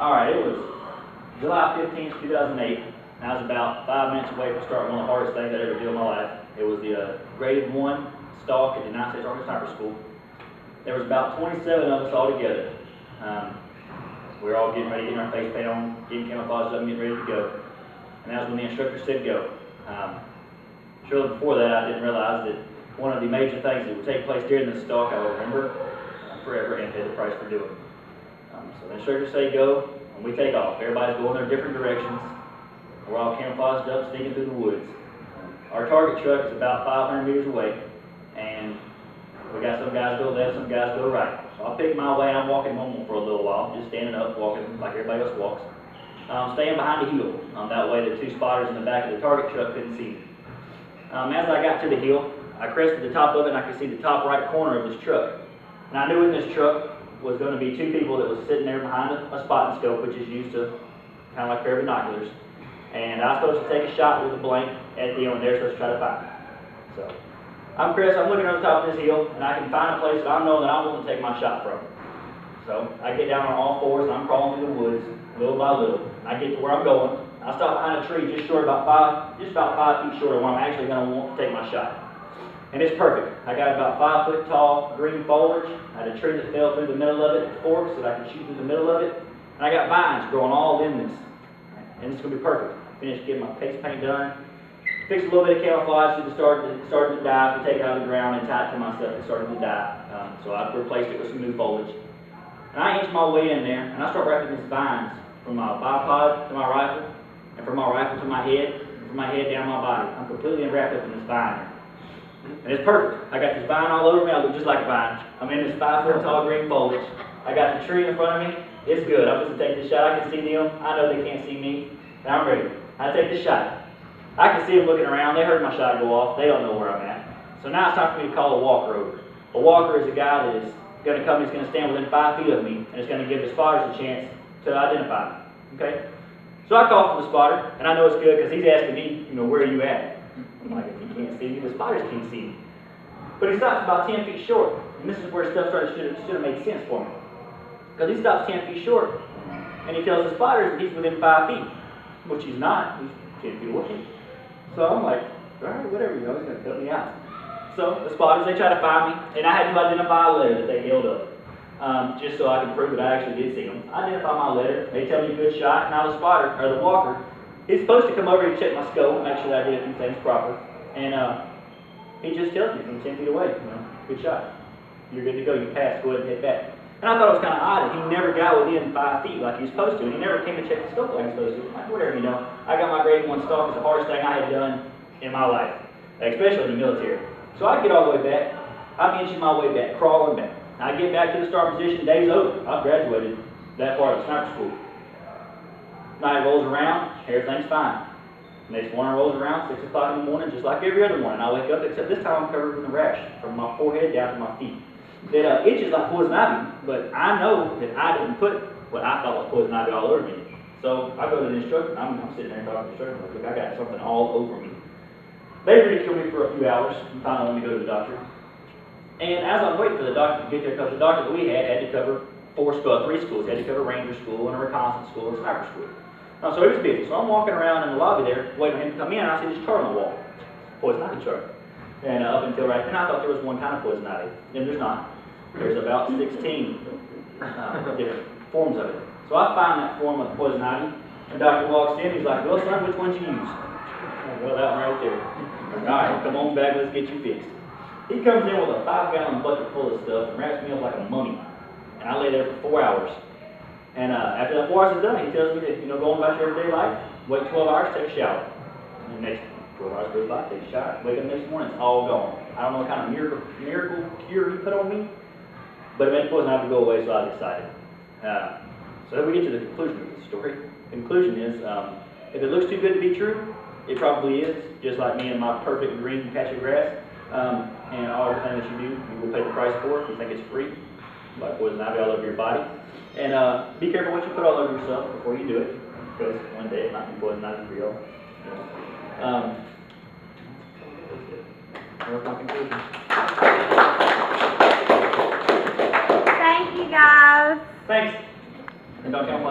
Alright, it was July 15th, 2008, and I was about 5 minutes away from starting one of the hardest things I'd ever do in my life. It was the grade 1 stalk at the United States Army Sniper School. There was about 27 of us all together. We were all getting ready, getting our face paint on, getting camouflaged up, and getting ready to go. And that was when the instructor said go. Shortly before that, I didn't realize that one of the major things that would take place during the stalk I will remember forever and pay the price for doing. So the instructors say go, and we take off. Everybody's going their different directions. We're all camouflaged up, sneaking through the woods. Our target truck is about 500 meters away, and we got some guys go left, some guys go right. So I pick my way, and I'm walking home for a little while, just standing up, walking like everybody else walks. Staying behind the hill. That way the two spotters in the back of the target truck couldn't see me. As I got to the hill, I crested the top of it, and I could see the top right corner of this truck. And I knew in this truck was going to be two people that was sitting there behind a spotting scope, which is used to kind of like pair of binoculars. And I was supposed to take a shot with a blank at the end. They're supposed to try to find me. So I'm Chris. I'm looking over the top of this hill, and I can find a place that I know that I'm going to take my shot from. So I get down on all fours, and I'm crawling through the woods, little by little. I get to where I'm going. I stop behind a tree just about 5 feet short of where I'm actually going to want to take my shot. And it's perfect. I got about 5 foot tall green foliage. I had a tree that fell through the middle of it, forks that I could shoot through the middle of it. And I got vines growing all in this. And it's going to be perfect. Finished getting my face paint done. Fixed a little bit of camouflage to started to die. So take it out of the ground and tie it to myself. It started to die. So I replaced it with some new foliage. And I inch my way in there, and I start wrapping these vines from my bipod to my rifle, and from my rifle to my head, and from my head down my body. I'm completely wrapped up in this vine. And it's perfect. I got this vine all over me. I look just like a vine. I'm in this 5 foot tall green foliage. I got the tree in front of me. It's good. I'm just going to take this shot. I can see them. I know they can't see me. Now I'm ready. I take the shot. I can see them looking around. They heard my shot go off. They don't know where I'm at. So now it's time for me to call a walker over. A walker is a guy that is going to come. He's going to stand within 5 feet of me, and it's going to give the spotters a chance to identify me. Okay? So I call for the spotter, and I know it's good because he's asking me, where are you at? I'm like, if he can't see me, the spotters can't see me. But he stops about 10 feet short, and this is where stuff should have made sense for me. Because he stops 10 feet short, and he tells the spotters that he's within 5 feet, which he's not. He's 10 feet away. So I'm like, all right, whatever, he's going to cut me out. So the spotters, they try to find me, and I had to identify a letter that they held up, just so I can prove that I actually did see them. I identify my letter. They tell me good shot. Now the spotter, or the walker, he's supposed to come over and check my scope, make sure that I did a few things proper. And he just tells me from 10 feet away, good shot. You're good to go. You passed. Go ahead and hit back. And I thought it was kind of odd that he never got within 5 feet like he was supposed to, and he never came to check the scope like he was supposed to. Like, whatever, I got my grade 1 stalk. It's the hardest thing I had done in my life, especially in the military. So I get all the way back. I'm inching my way back, crawling back. I get back to the start position. Day's over. I've graduated that part of the sniper school. Night rolls around. Everything's fine. Next morning rolls around, 6 o'clock in the morning, just like every other morning. I wake up, except this time I'm covered in a rash from my forehead down to my feet. It itches like poison ivy, but I know that I didn't put what I thought was poison ivy all over me. So I go to the instructor, I'm sitting there and talking to the instructor, like, look, I got something all over me. They ridiculed me for a few hours and finally let me go to the doctor. And as I'm waiting for the doctor to get there, because the doctor that we had to cover 3 schools. He had to cover Ranger School and a reconnaissance school and sniper school. So he was busy. So I'm walking around in the lobby there, waiting for him to come in, and I see this chart on the wall. Poison ivy chart. And up until right then, I thought there was one kind of poison ivy. And there's not. There's about 16 different forms of it. So I find that form of poison ivy, and the doctor walks in, he's like, well, son, which one did you use? Like, well, that one right there. All right, come on back, let's get you fixed. He comes in with a 5-gallon bucket full of stuff and wraps me up like a mummy. And I lay there for 4 hours. And after that 4 hours is done, he tells me that, go on about your everyday life, wait 12 hours, take a shower. And the next 12 hours goes by, take a shower, wake up next morning, it's all gone. I don't know what kind of miracle cure he put on me, but it made the poison ivy go away, so I was excited. So then we get to the conclusion of the story. The conclusion is, if it looks too good to be true, it probably is, just like me and my perfect green patch of grass. And everything that you do, you will pay the price for it if you think it's free. Like poison ivy all over your body. And be careful what you put all over yourself before you do it, because one day it might be poison ivy for y'all. That's my conclusion. Thank you, guys. Thanks. And don't count